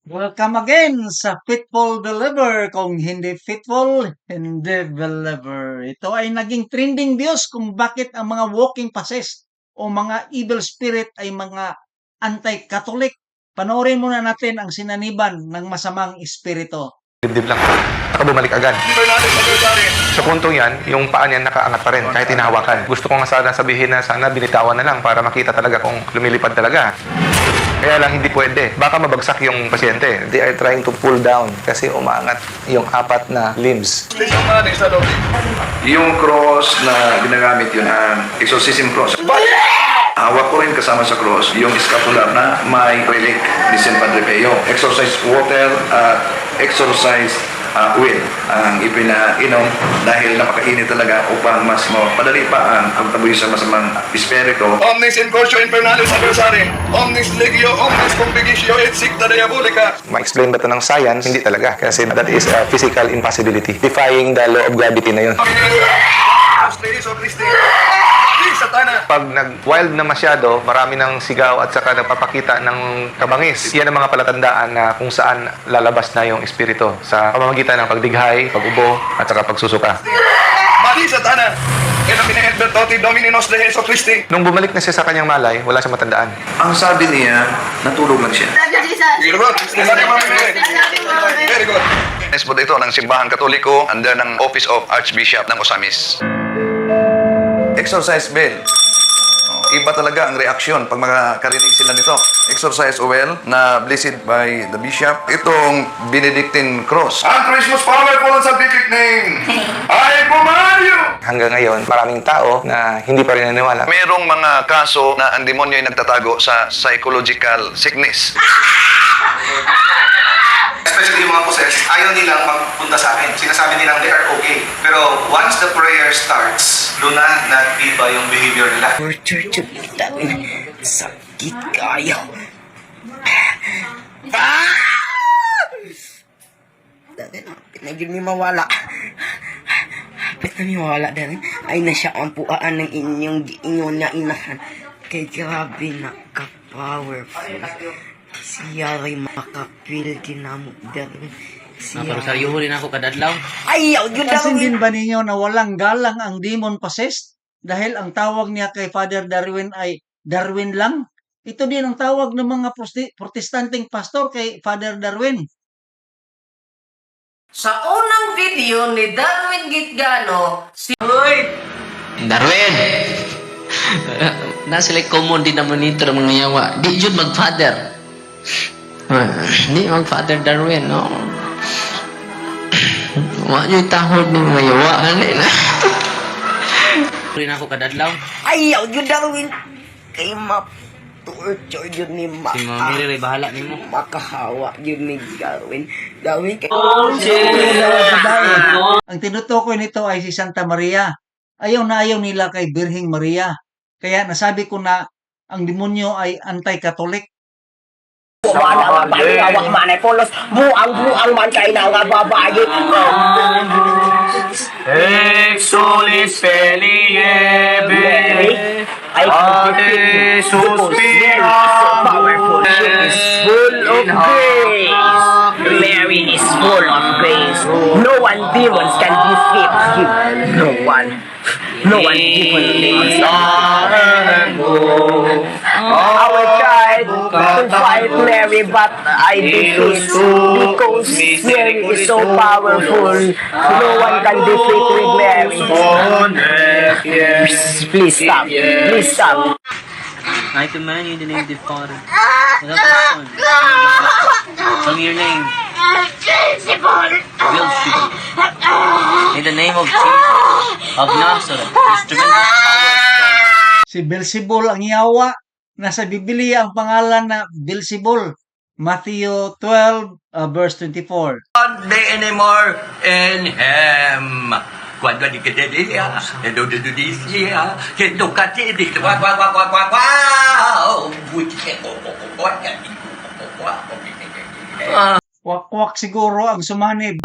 Welcome again sa Fitful Believer. Kung hindi fitful, hindi believer. Ito ay naging trending views kung bakit ang mga walking possessed o mga evil spirit ay mga anti-Catholic. Panoorin muna natin ang sinaniban ng masamang espiritu. Dibdib lang. Saka bumalik agad. Sa puntong yan, yung paa niya nakaangat pa rin kahit hinahawakan. Gusto ko nga sana sabihin na sana binitawan na lang para makita talaga kung lumilipad talaga. Kaya lang hindi pwede. Baka mabagsak yung pasyente. They are trying to pull down kasi umaangat yung apat na limbs. Yung cross na ginagamit yun, exorcism cross. Hawak ko rin kasama sa cross yung scapular na may relic ni San Padre Pio. Exorcise water at exorcise oil ang ipinainom dahil napakainit talaga upang mas mapadali pa ang pagtaboy sa masamang espiritu. Omnis incursio infernalis adversari, omnis legio, omnis convigatio et sicta diabolica. Ma-explain ba ito ng science? Hindi talaga. Kasi that is a physical impossibility. Defying the law of gravity na yun. Pag nag-wild na masyado, marami ng sigaw at saka nagpapakita ng kabangis. Yan ang mga palatandaan na kung saan lalabas na yung espiritu sa pamamagitan ng pagdighay, pag-ubo, at saka pagsusuka. Mali Satana! Ito pinahetbertoti Domini Nos de Jesu Christi. Nung bumalik na siya sa kanyang malay, wala siyang matandaan. Ang sabi niya, natulog lang siya. Very good. Nesbod ito ng Simbahan Katoliko under ng Office of Archbishop ng Osamis. Exorcise bell. Iba talaga ang reaksyon pag makakarinig sila nito. Exorcise oil na blessed by the bishop. Itong Benedictine cross. Ang Christmas powerful and scientific name. I Pumayo! Hanggang ngayon, maraming tao na hindi pa rin naniwala. Merong mga kaso na ang demonyo ay nagtatago sa psychological sickness. Especially yung mga possessed, ayaw nilang magpunta sa akin. Sinasabi nilang they are okay. Pero once the prayer starts, doon na nag-iba yung behavior nila. Church of Itawin, sakit kayo. Pinagin ni mawala. Pinagin ni mawala din. Ay na siya ang puaan ng inyong giingon na inahan. Kay grabe naka-powerful. Siya rin makapil din na mo din. Pero saryo rin ako kadadlaw. Ayaw, yun Kasi daw. din ba ninyo na walang galang ang demon possessed? Dahil ang tawag niya kay Father Darwin ay Darwin lang? Ito din ang tawag ng mga protestanteng pastor kay Father Darwin. Sa unang video ni Darwin Gitgano, Darwin! Nasila common din naman nito ng mga yawa. Di yun mag-father. Di mag-father Darwin, no? Wala yung tahod ng mga yawa. Rin ako kadadlaw. Ayaw, yun daw. Kay ma-torture yun ni Si Mami Ray, bahala ni mo. makahawa yun ni Darwin. Darwin, Ang tinutukoy nito ay si Santa Maria. Ayaw na ayaw nila kay Birhing Maria. Kaya nasabi ko na ang demonyo ay anti-Catholic. wala nga awak manay polos. Buang man kayo na nga babae. Exolis feliebe. Ate suspira. Powerful. She is full of grace. Mary is full of grace. No one demons can defeat you. No one demons can I will try to fight Mary, but I defeat because Mary is so powerful. No one can defeat with Mary. Please stop. Please stop. I command you in the name of the Father, and of the Son, from your name, Beelzebub. In the name of Jesus of Nazareth, His tremendous power of God. Si Beelzebul ang yawa. Nasa Biblia ang pangalan na Beelzebul. Matthew 12 verse 24. Day anymore in him. Cuando di que te diga, en donde tú dices, que nunca te dice, Wakwak siguro ang sumanib.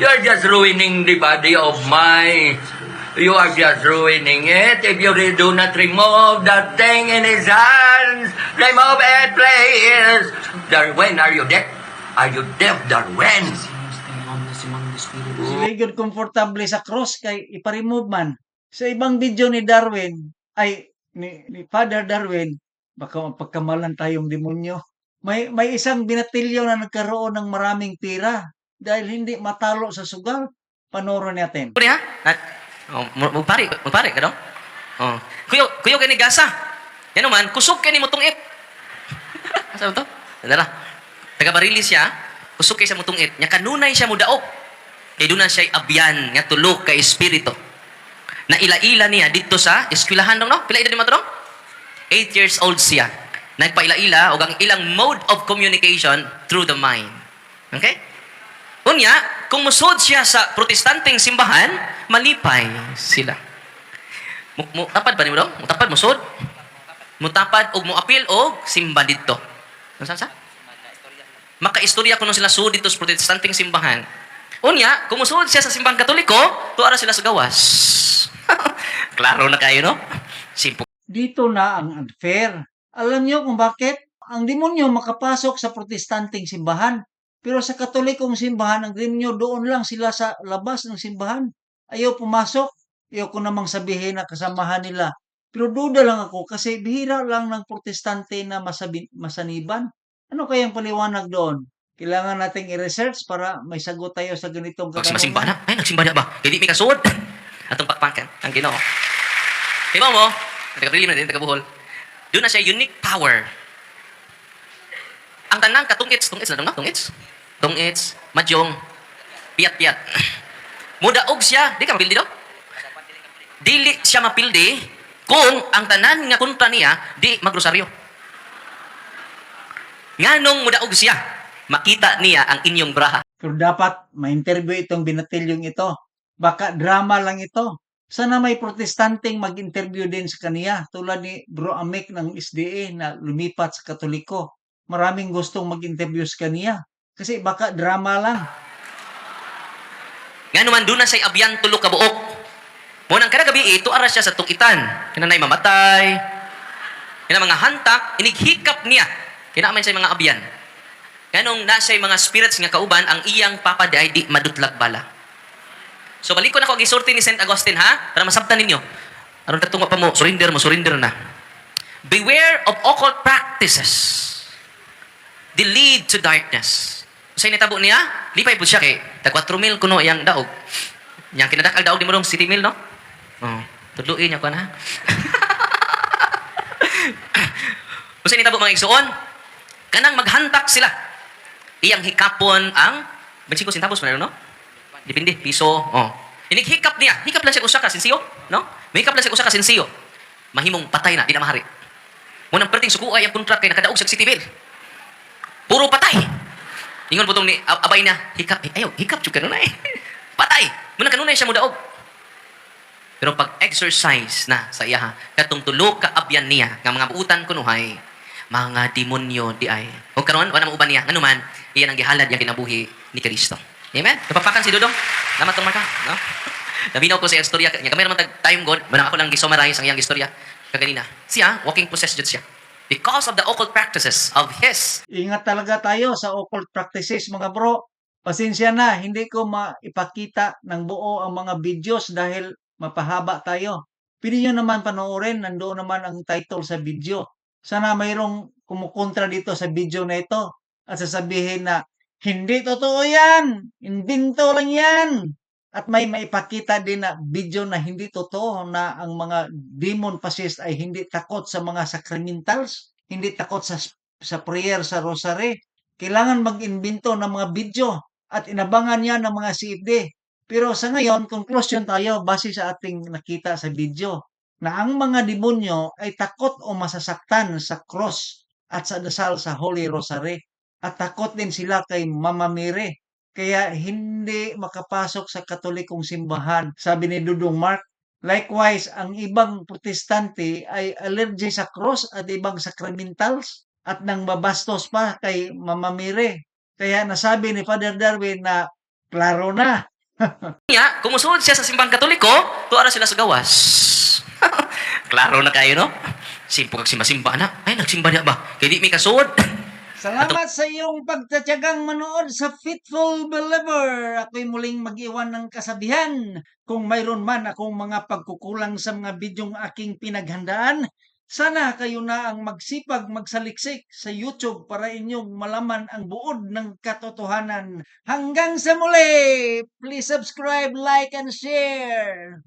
You're just ruining the body of my. You are just ruining it if you do not remove that thing in his hands. Remove it, please. Yes, Darwin, are you deaf? Are you deaf, Darwin? Sila yun komportable sa cross kay ipa-remove man. Sa ibang video ni Darwin, ay ni Father Darwin, baka pagkamalan tayong demonyo. May isang binatilyo na nagkaroon ng maraming pira dahil hindi matalo sa sugal. Panoorin natin. Kuya, ha? Magpari ka daw? Oh. Kuyo kay ni gasa. Yan naman, kusog kay ni motong it. Asa to? Dala. Taga-barili siya, kusog kay sa motong it. Nya kanunay siya mudaog. Kay doon na siya abyan nga tulok kay espiritu. Na ila-ila niya dito sa eskwelahan dong, no? Pila edad ni matong? 8 years old siya. Nagpaila-ila og ang ilang mode of communication through the mind. Okay? Unya, kung musod siya sa protestanteng simbahan, malipay sila. Tapad ba ni mo daw? Mutapad, musod? Mutapad og muapil og simba dito. Ano sa? Makaistorya ko nung sila sud dito sa protestanteng simbahan. Unya, kung musod siya sa simbahang katoliko, tuara sila sa gawas. Klaro na kayo, no? Simple. Dito na ang unfair. Alam niyo kung bakit? Ang demonyo makapasok sa protestanteng simbahan. Pero sa katolikong simbahan, ang demonyo doon lang sila sa labas ng simbahan. Ayaw pumasok. Ayaw ko namang sabihin na kasamahan nila. Pero duda lang ako kasi bihira lang ng protestante na masaniban. Ano kayang paliwanag doon? Kailangan nating i-research para may sagot tayo sa ganitong Magsimba na? Ay, nagsimba na ba? Hindi may kasud. Atong pakpakan, ang Ginoo. Diba mo? Taga-Prilim na din, taga-Buhol. Doon na siya unique power. Ang tanang katungits na dong, no? Tungits, madyong, piyat-piyat. Mudaog siya, di ka mapildi daw? Dili siya mapildi kung ang tanan nga kontra niya, di magrosaryo. Nganong mudaog siya, makita niya ang inyong braha. Pero dapat ma-interview itong binatilyong ito. Baka drama lang ito. Sana may protestanteng mag-interview din sa kaniya tulad ni Bro Amek ng SDA na lumipat sa Katoliko. Maraming gustong mag-interview sa kaniya. Kasi baka drama lang. Nga naman doon na siya abyan tulog ka buok. Munang kada gabi ito ara siya sa tukitan. Kinanay mamatay. Kina mga hantak, inighikap niya. Kinaaman siya mga abyan. Ganong nasa mga spirits nga kauban ang iyang papaday di madutlag bala. So balik ko na ko gisulti ni St. Augustine ha para masabtan ninyo. Aron katungo pa mo surrender na. Beware of occult practices. They lead to darkness. Usay nitabo niya, lipay po siya kay tag 4,000 kuno yang daog. Yang kinadakal daog di mo dong 7,000 no? Oh, tudluin niya ko na. Usay nitabo mga igsuon, kanang maghantak sila. Iyang hikapon ang bensin ko centavos man no? Depende piso. Oh. Inighikap niya. Hikap lang siya usa ka sinsiyo, no? May hikap lang siya usa ka sinsiyo. Mahimong patay na, di na mahari. Munang perting sukuay ang kontrak kay nakadaog sa city bill. Puro patay. Ingon putong ni abay na, hikap, ayaw, hikap jud kanunay. Patay. Munang kanunay siya mudaog. Pero pag exercise na sa iya, katong tulo ka abyan niya nga mga buutan kunuhay, mga demonyo di ay. O karon wala mo uban niya, nganuman, iyan ang gihalad yang kinabuhi ni Kristo. Amen? Napapakan si Dudong. Lamat tong marka. No? Nabinaw ko sa istorya. Yung kamera man tayong God. Manang ako lang gisummarize ang iyang istorya. Kaganina. Siya, walking possessed siya. Because of the occult practices of his. Ingat talaga tayo sa occult practices mga bro. Pasensya na, hindi ko maipakita ng buo ang mga videos dahil mapahaba tayo. Pwede nyo naman panoorin, nandoon naman ang title sa video. Sana mayroong kumukontra dito sa video na ito at sasabihin na hindi totoo yan. Imbento lang yan. At may maipakita din na video na hindi totoo na ang mga demon possessed ay hindi takot sa mga sacramentals, hindi takot sa prayer sa rosary. Kailangan mag-imbento ng mga video at inabangan niya ng mga CFD. Pero sa ngayon, conclusion tayo base sa ating nakita sa video na ang mga demonyo ay takot o masasaktan sa cross at sa dasal sa Holy Rosary. At takot din sila kay Mama Mary. Kaya hindi makapasok sa katolikong simbahan. Sabi ni Dudong Mark. Likewise, ang ibang protestante ay allergy sa cross at ibang sacramentals at nang babastos pa kay Mama Mary. Kaya nasabi ni Father Darwin na klaro na. Niya, kung musunod siya sa simbang katoliko, tuara sila sa gawas. Klaro na kayo, no? Simpo kag simba-simba na. Ay, nagsimba na ba? Kaya di may kasod. Salamat sa iyong pagtatyagang manood sa Fitful Believer. Ako'y muling mag-iwan ng kasabihan. Kung mayroon man akong mga pagkukulang sa mga bidyong aking pinaghandaan, sana kayo na ang magsipag magsaliksik sa YouTube para inyong malaman ang buod ng katotohanan. Hanggang sa muli! Please subscribe, like, and share!